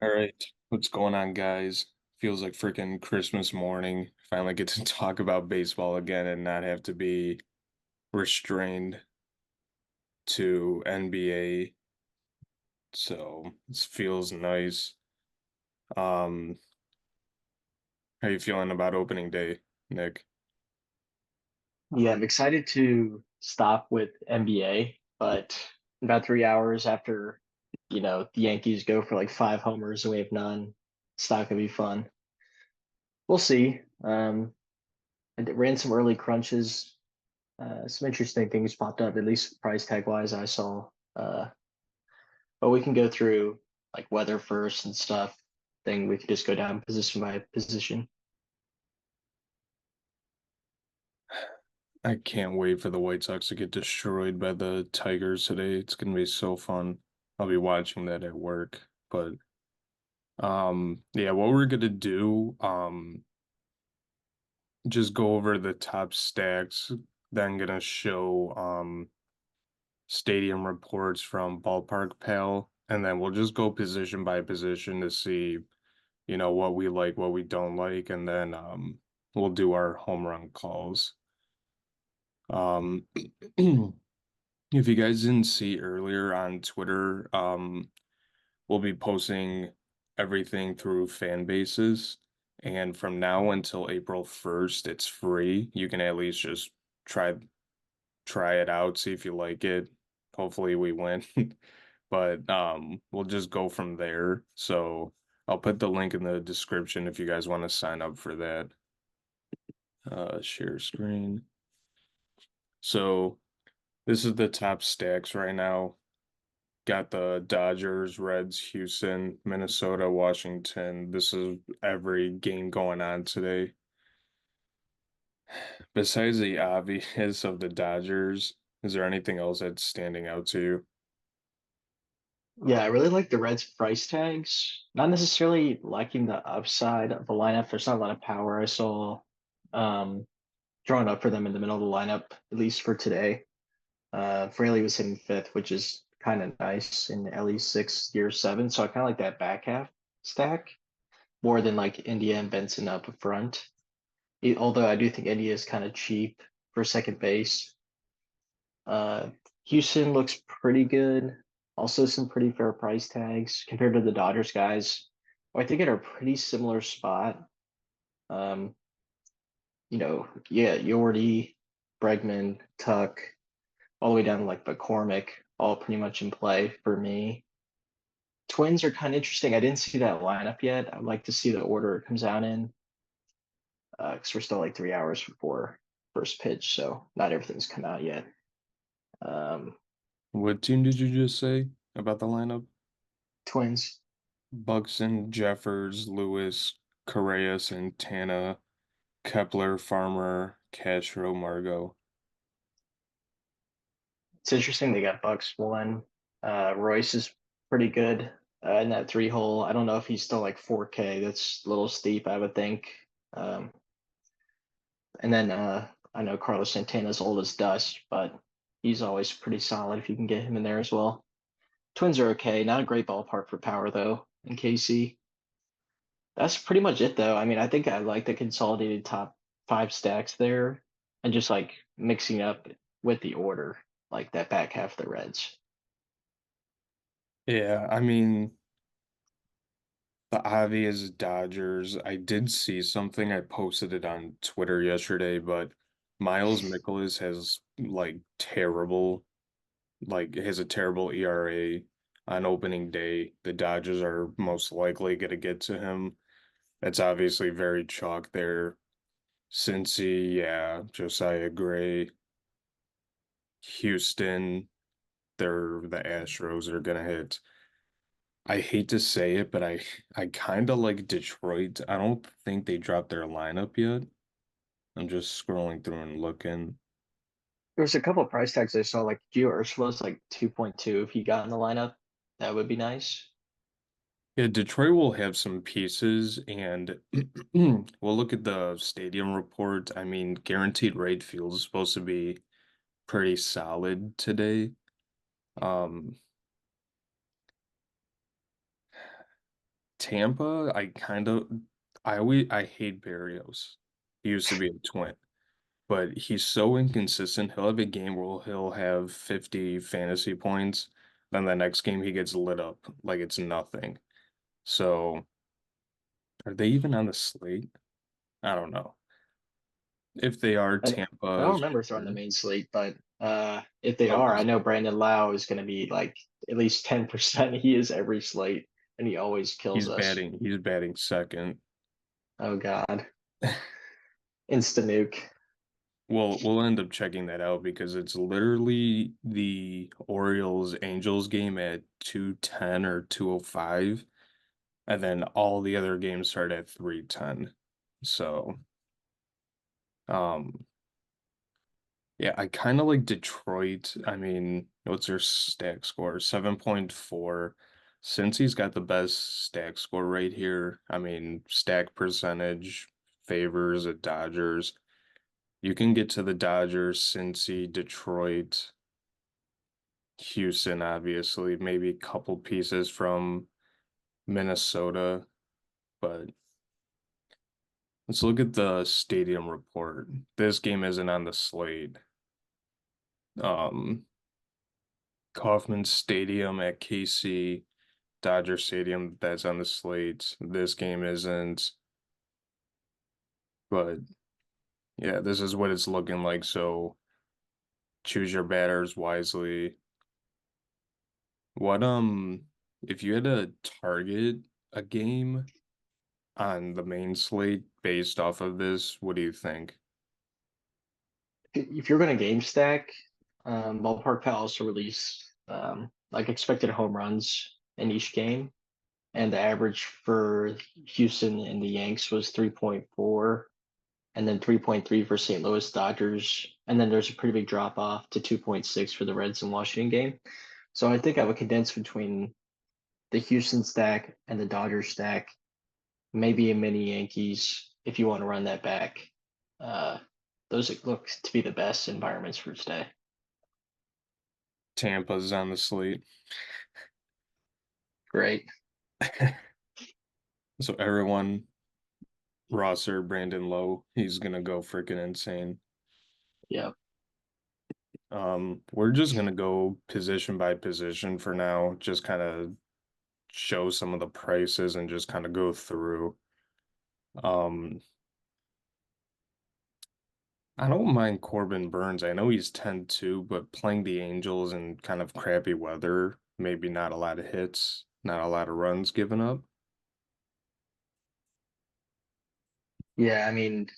All right, what's going on, guys? Feels like freaking Christmas morning. Finally get to talk about baseball again and not have to be restrained to NBA. So this feels nice. Um, how you feeling about opening day, Nick? Yeah, I'm excited to stop with NBA, but about 3 hours after, the Yankees go for like five homers and we have none, it's not gonna be fun. We'll see. Ran some early crunches. Some interesting things popped up, at least price tag wise, I saw. But we can go through like weather first and stuff. Then we could just go down position by position. I can't wait for the White Sox to get destroyed by the Tigers today. It's gonna be so fun. I'll be watching that at work. But yeah, what we're gonna do, just go over the top stacks, then gonna show stadium reports from Ballpark Pal, and then we'll just go position by position to see, what we like, what we don't like, and then we'll do our home run calls. Um if you guys didn't see earlier on Twitter, we'll be posting everything through fan bases. And from now until April 1st, it's free. You can at least just try try it out, see if you like it. Hopefully we win. But we'll just go from there. So I'll put the link in the description if you guys want to sign up for that. Share screen. So this is the top stacks right now. Got the Dodgers, Reds, Houston, Minnesota, Washington. This is every game going on today. Besides the obvious of the Dodgers, is there anything else that's standing out to you? Yeah, I really like the Reds price tags. Not necessarily liking the upside of the lineup. There's not a lot of power. I saw um drawn up for them in the middle of the lineup, at least for today. Fraley was hitting fifth, which is kind of nice in Ellie's 6 year seven. So I kind of like that back half stack more than like India and Benson up front. Although I do think India is kind of cheap for second base. Uh, Houston looks pretty good. Also, some pretty fair price tags compared to the Dodgers guys, who I think at a pretty similar spot. Um, yeah, Yordi, Bregman, Tuck, all the way down to like McCormick, all pretty much in play for me. Twins are kind of interesting. I didn't see that lineup yet. I'd like to see the order it comes out in because we're still like 3 hours before first pitch, so not everything's come out yet. Um, What team did you just say about the lineup? Twins. Buxton, Jeffers, Lewis, Correa, Santana, Kepler, Farmer, Castro, Margot. It's interesting they got Bucks one. Royce is pretty good in that three hole. I don't know if he's still like 4K. That's a little steep, I would think. Um, and then I know Carlos Santana's old as dust, but he's always pretty solid if you can get him in there as well. Twins are okay. Not a great ballpark for power though in KC. That's pretty much it though. I mean, I think I like the consolidated top five stacks there and just like mixing up with the order, like that back half of the Reds. Yeah, I mean, the obvious Dodgers. I did see something. I posted it on Twitter yesterday, but Miles Mikolas has has a terrible ERA on opening day. The Dodgers are most likely going to get to him. That's obviously very chalk there. Cincy, yeah, Josiah Gray, Houston, they're the Astros are gonna hit. I hate to say it, but I kind of like Detroit. I don't think they dropped their lineup yet. I'm just scrolling through and looking. There was a couple of price tags I saw, like Gio Urshela's like 2.2. If he got in the lineup, that would be nice. Yeah, Detroit will have some pieces, and we'll look at the stadium report. I mean, guaranteed rate feels supposed to be pretty solid today. Um, Tampa, I hate Barrios. He used to be a Twin, but he's so inconsistent. He'll have a game where he'll have 50 fantasy points, then the next game he gets lit up like it's nothing. So, are they even on the slate? I don't know. If they are, I Tampa don't is remember throwing the sure. main slate, but if they Oh, are, I because know Brandon Lau is going to be like at least 10%. He is every slate, and he always kills us. he's batting second. Oh God, insta nuke. We'll end up checking that out because it's literally the Orioles Angels game at 2:10 or 2:05, and then all the other games start at 3:10. So, um, yeah, I kind of like Detroit. I mean, what's their stack score? 7.4. Since he's got the best stack score right here, I mean, stack percentage favors the Dodgers. You can get to the Dodgers, Cincy, Detroit, Houston, obviously, maybe a couple pieces from Minnesota, but let's look at the stadium report. This game isn't on the slate. Um, Kauffman Stadium at KC, Dodger Stadium, that's on the slate. This game isn't, but yeah, this is what it's looking like. So choose your batters wisely. What, if you had to target a game on the main slate based off of this, what do you think? If you're going to game stack, Ballpark Pal also release like expected home runs in each game, and the average for Houston and the Yanks was 3.4, and then 3.3 for St. Louis Dodgers, and then there's a pretty big drop off to 2.6 for the Reds and Washington game. So I think I would condense between the Houston stack and the Dodgers stack, maybe a mini Yankees if you want to run that back. Uh, those look to be the best environments for today. Tampa's on the slate. Great. So everyone, Rosser, Brandon Lowe, he's gonna go freaking insane. Yeah. We're just gonna go position by position for now, just kind of show some of the prices and just kind of go through. Um, I don't mind Corbin Burns. I know he's 10-2, but playing the Angels in kind of crappy weather, maybe not a lot of hits, not a lot of runs given up. Yeah. I mean,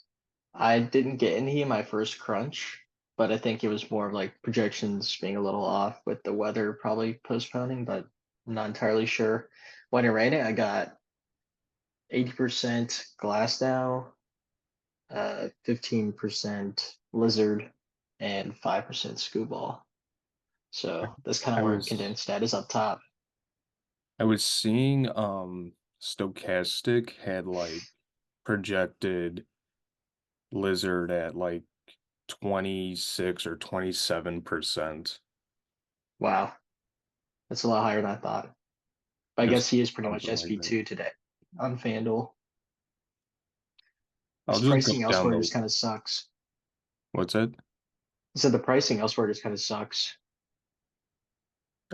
I didn't get any in my first crunch, but I think it was more of like projections being a little off with the weather probably postponing, but I'm not entirely sure. When it rained, I got 80% glass now, 15% lizard, and 5% screwball. So that's kind I of where was condensed stat is up top. I was seeing Stochastic had like projected Lizard at like 26 or 27%. Wow, that's a lot higher than I thought. But I Just guess he is pretty much something like that. SP2 today on FanDuel. I'll His just go pricing down elsewhere the just kind of sucks. what's it? So the pricing elsewhere just kind of sucks.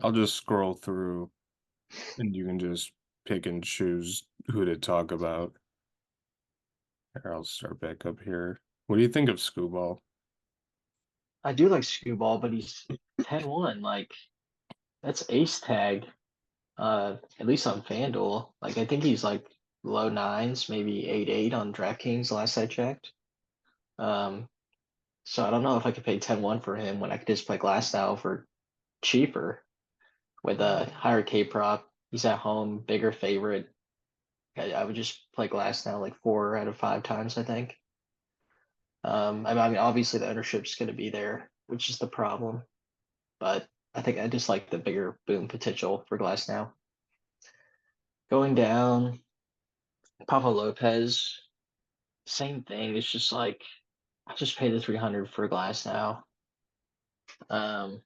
I'll just scroll through and you can just pick and choose who to talk about. Here, I'll start back up here. What do you think of Scooball? I do like Screwball, but he's 10-1. Like, that's ace tag, at least on FanDuel. Like, I think he's like low nines, maybe 8-8 on DraftKings last I checked. Um, so I don't know if I could pay 10-1 for him when I could just play Glasnow for cheaper with a higher K prop. He's at home, bigger favorite. I would just play Glasnow like 4 out of 5 times, I think. I mean, obviously the ownership's going to be there, which is the problem. But I think I just like the bigger boom potential for Glass now. Going down, Papa Lopez, same thing. It's just like I just paid the 300 for Glass now. Um,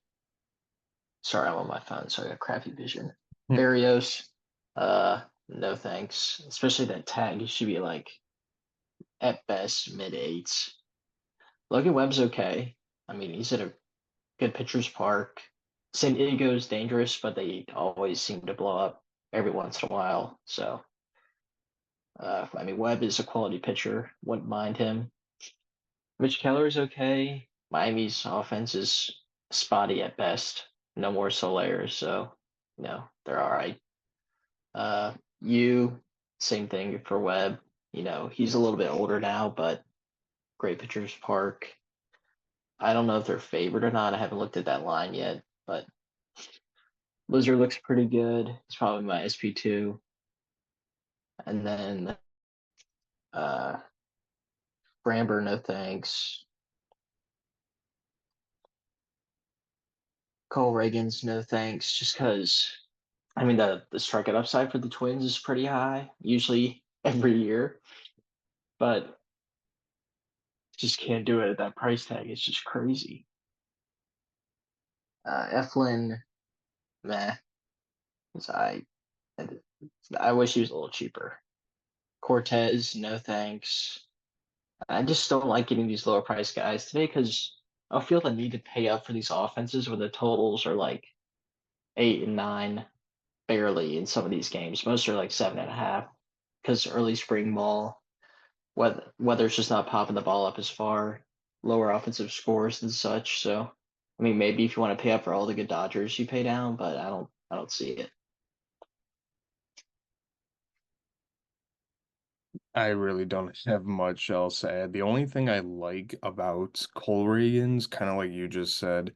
sorry, I'm on my phone, so I got crappy vision. Hmm. Barrios, no thanks. Especially that tag. He should be like at best mid eights. Logan Webb's okay. I mean, he's at a good pitcher's park. San Diego's dangerous, but they always seem to blow up every once in a while. So, I mean, Webb is a quality pitcher. Wouldn't mind him. Mitch Keller's okay. Miami's offense is spotty at best. No more Solaire, so they're all right. You same thing for Webb. He's a little bit older now, but great pitcher's park. I don't know if they're favored or not. I haven't looked at that line yet, but Lizard looks pretty good. He's probably my SP2. And then uh Framber, no thanks. Cole Reagan's no thanks, just because I mean the strikeout upside for the Twins is pretty high, usually every year, but just can't do it at that price tag. It's just crazy. Eflin, meh. 'Cause I wish he was a little cheaper. Cortez, no thanks. I just don't like getting these lower price guys today because I feel the need to pay up for these offenses where the totals are like 8 and 9 barely in some of these games. Most are like 7.5 because early spring ball, weather's just not popping the ball up as far, lower offensive scores and such. So, I mean, maybe if you want to pay up for all the good Dodgers, you pay down, but I don't see it. I really don't have much else to add. The only thing I like about Cole Reagans, kind of like you just said,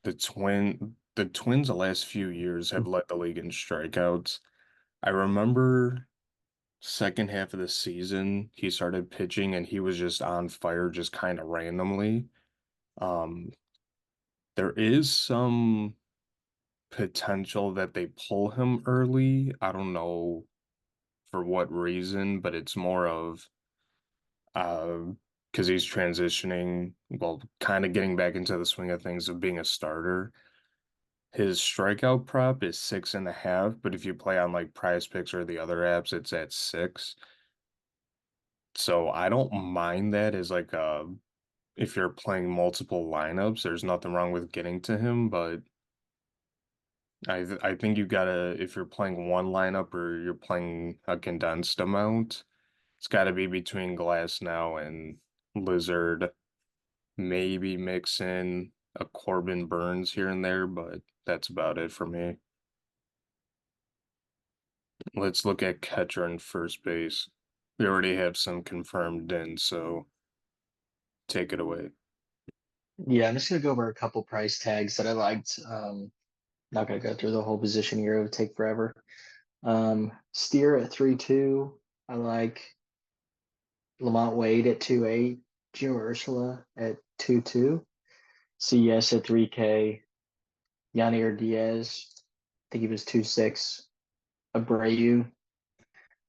the Twins the last few years have led the league in strikeouts. I remember second half of the season, he started pitching and he was just on fire just kind of randomly. Um, there is some potential that they pull him early. I don't know for what reason, but it's more of uh because he's transitioning, well, kind of getting back into the swing of things of being a starter. His strikeout prop is 6.5, but if you play on like Prize Picks or the other apps, it's at 6. So I don't mind that as like if you're playing multiple lineups, there's nothing wrong with getting to him, but I think you gotta if you're playing one lineup or you're playing a condensed amount, it's gotta be between Glass now and Lizard. Maybe mix in a Corbin Burns here and there, but that's about it for me. Let's look at catcher and first base. We already have some confirmed in, so take it away. Yeah, I'm just gonna go over a couple price tags that I liked. Not gonna go through the whole position here; it would take forever. Steer at 3.2. I like Lamont Wade at 2.8. Gio Ursula at 2.2. CS at 3K. Yanier Diaz, I think he was 2.6. Abreu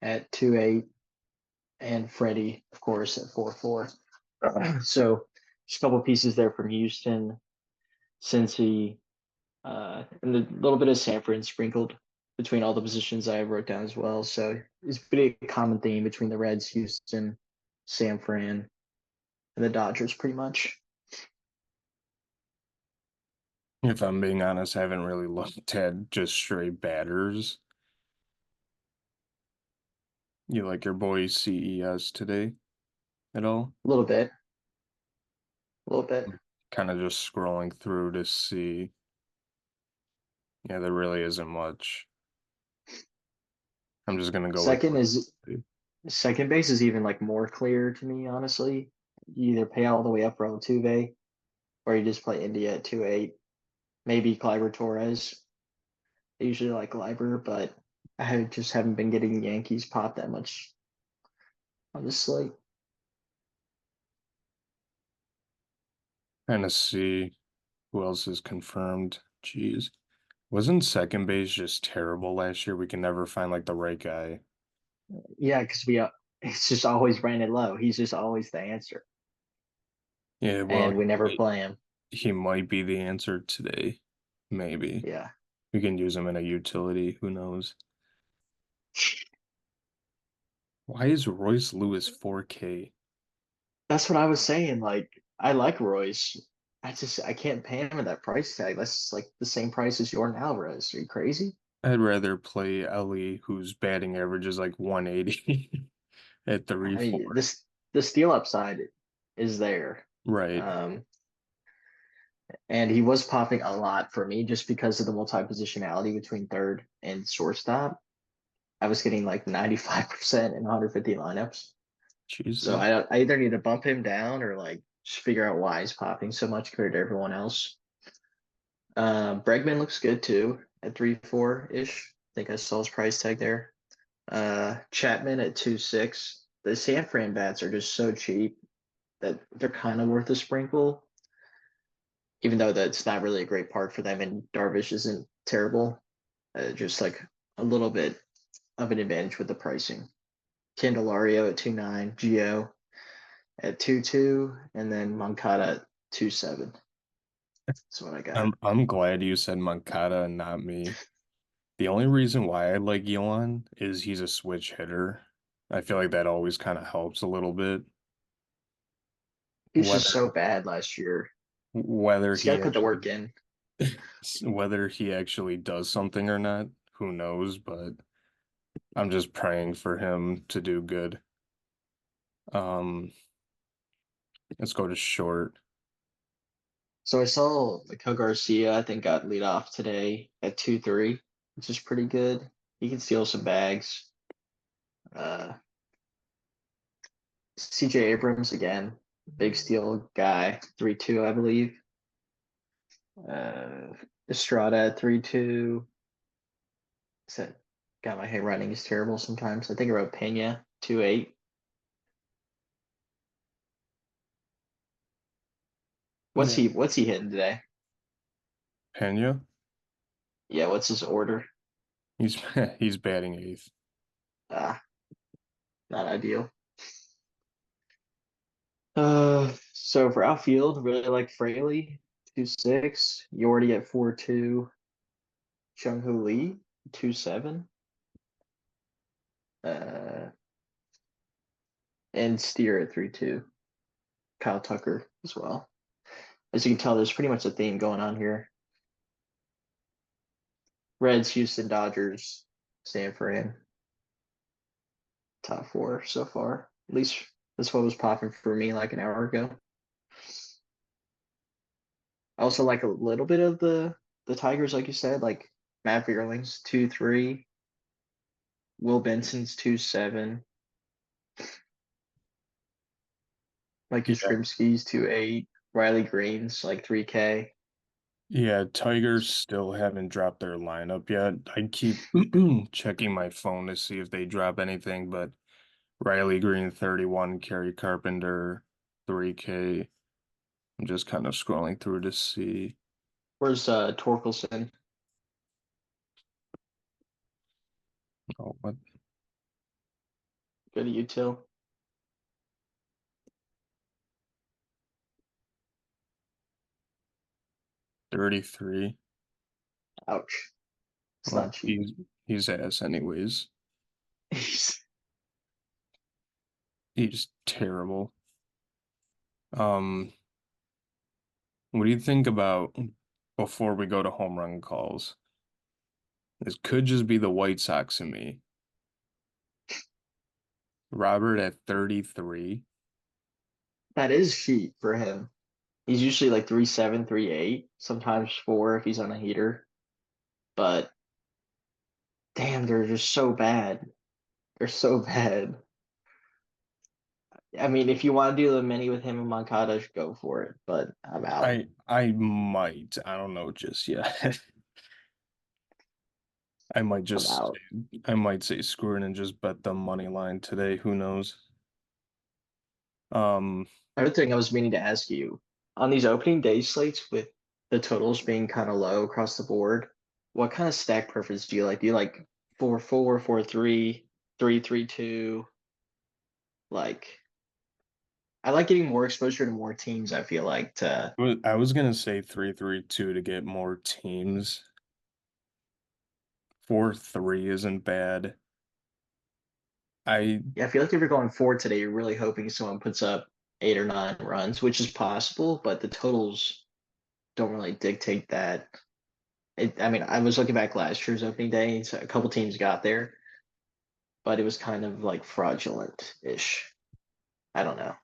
at 2.8. And Freddie, of course, at 4.4. So just a couple pieces there from Houston, Cincy, and a little bit of Sanford sprinkled between all the positions I wrote down as well. So it's pretty a common theme between the Reds, Houston, San Fran, and the Dodgers, pretty much. If I'm being honest, I haven't really looked at just straight batters. You like your boy CES today at all? A little bit, a little bit. Kind of just scrolling through to see. Yeah, there really isn't much. I'm just gonna go with Second is second base is even like more clear to me, honestly. You either pay all the way up for Altuve, or you just play India at 2.8. Maybe Gleyber Torres. I usually like Gleyber, but just haven't been getting Yankees pop that much on this slate. trying to see who else is confirmed. Jeez. Wasn't second base just terrible last year? We can never find like the right guy. Yeah, because it's just always Brandon Lowe. He's just always the answer, Yeah, well, and we never play him. he might be the answer today. Maybe. Yeah, We can use him in a utility. Who knows? Why is Royce Lewis 4K? That's what I was saying. Like, I like Royce. I can't pay him at that price tag. That's like the same price as Jordan Alvarez. Are you crazy? I'd rather play Ellie, whose batting average is like 180 at I mean, 3-4. the steal upside is there. Right. Um, and he was popping a lot for me just because of the multi-positionality between third and shortstop. I was getting like 95% in 150 lineups. So Jesus. I either need to bump him down or like just figure out why he's popping so much compared to everyone else. Bregman looks good too at 3-4 ish. I think I saw his price tag there. Chapman at 2-6. The San Fran bats are just so cheap that they're kind of worth a sprinkle, even though that's not really a great part for them. And Darvish isn't terrible. Just like a little bit of an advantage with the pricing. Candelario at 2-9, Gio at 2-2, and then Moncada at 2-7. That's what I got. I'm glad you said Moncada and not me. The only reason why I like Yoan is he's a switch hitter. I feel like that always kind of helps a little bit. He's just so Whether bad last year. whether He's got he to put the actually work in. whether he actually does something or not, who knows, but I'm just praying for him to do good. Um, let's go to short. So I saw Miguel Garcia, I think, got lead off today at 2-3, which is pretty good. He can steal some bags. Uh, CJ Abrams again, big steal guy, 3-2, I believe. Uh, Estrada at 3-2. Said, got my handwriting is terrible sometimes. I think I wrote Pena 2-8. Yeah, What's he hitting today? Pena, Yeah, what's his order? he's he's batting eighth. Ah, not ideal. So for outfield, really like Fraley, 2-6. Yordi at 4-2. Chung Hoo Lee, 2-7. Uh, and Steer at 3-2. Kyle Tucker as well. As you can tell, there's pretty much a theme going on here. Reds, Houston, Dodgers, San Fran, top four so far. At least that's what was popping for me like an hour ago. I also like a little bit of the Tigers, like you said, like Matt Vierling's 2-3, Will Benson's 2-7, like Yeah, Yastrzemski's 2-8, Riley Green's like 3K. yeah, Tigers still haven't dropped their lineup yet. I keep checking my phone to see if they drop anything, but Riley Green 31, Kerry Carpenter 3K. I'm just kind of scrolling through to see. Where's Torkelson? Oh, what? Go to util. 33. Ouch. It's Well, not cheap. he's ass anyways. He's terrible. Um, what do you think about before we go to home run calls? This could just be the White Sox in me. Robert at 33. That is cheap for him. He's usually like 3-7, 3-8, sometimes 4 if he's on a heater. But damn, they're just so bad. They're so bad. I mean, if you want to do the mini with him and Moncada, go for it. But I'm out. I might. I don't know just yet. I might I'm just out. I might say screw it and just bet the money line today. Who knows? Um, Another thing I was meaning to ask you on these opening day slates with the totals being kind of low across the board, what kind of stack preference do you like? Do you like 4-4, 4-3, 3-3-2? Like, I like getting more exposure to more teams, I feel like, to I was gonna say 3-3-2 to get more teams. 4-3 isn't bad. I Yeah, I feel like if you're going forward today, you're really hoping someone puts up 8 or 9 runs, which is possible, but the totals don't really dictate that. I mean, I was looking back last year's opening day, so a couple teams got there, but it was kind of like fraudulent-ish. I don't know.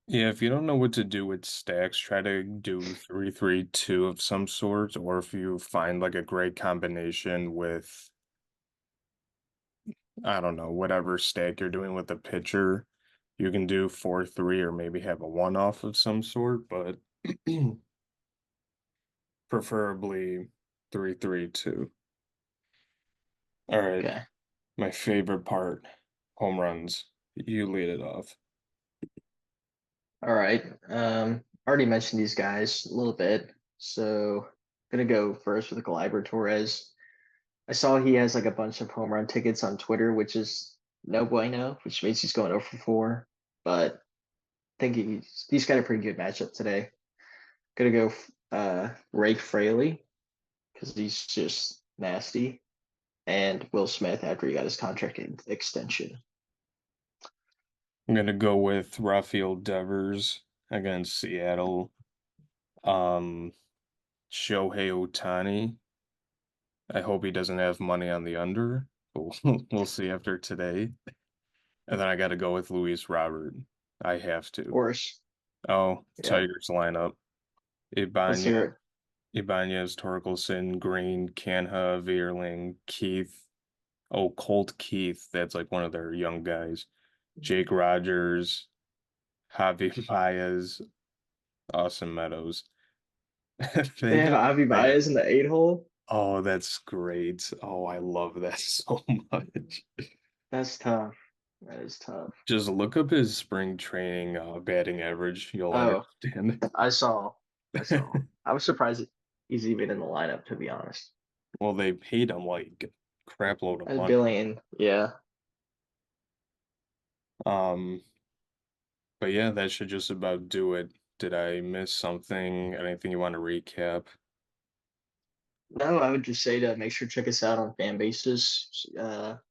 Yeah, if you don't know what to do with stacks, try to do 3-3-2 of some sort, or if you find like a great combination with, I don't know, whatever stack you're doing with the pitcher, you can do 4-3 or maybe have a one-off of some sort, but preferably 3-3-2. All right, Okay. my favorite part, home runs. You lead it off. All right. Already mentioned these guys a little bit, so gonna go first with Gleyber Torres. I saw he has like a bunch of home run tickets on Twitter, which is no bueno, which means he's going over 4. But I think he's got a pretty good matchup today. Gonna go Rake Fraley because he's just nasty, and Will Smith after he got his contract extension. I'm gonna go with Rafael Devers against Seattle. Um, Shohei Ohtani. I hope he doesn't have money on the under, but we'll see after today. And then I got to go with Luis Robert. I have Of to. course, Oh, yep. Tigers lineup. Let's Ibanez, hear it. Ibanez, Torkelson, Green, Canha, Vierling, Keith. Oh, Colt Keith. That's like one of their young guys. Jake Rogers, Javi Baez, Austin Meadows. They They have got Avi bad. Baez in the 8 hole. Oh, that's great. Oh, I love that so much. That's tough. That is tough. Just look up his spring training batting average. You'll Oh, understand. I saw. I saw. I was surprised he's even in the lineup, to be honest. Well, they paid him like a crap load of A money. billion, yeah. Um, but yeah, that should just about do it. Did I miss something? Anything you want to recap? No, I would just say to make sure to check us out on fan bases.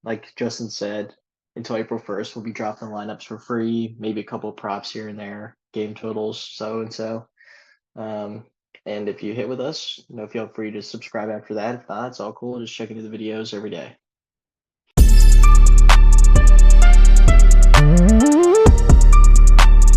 Like Justin said, until April 1st, we'll be dropping lineups for free, maybe a couple of props here and there, game totals, so and so. Um, and if you hit with us, feel free to subscribe after that. If not, it's all cool. Just check into the videos every day.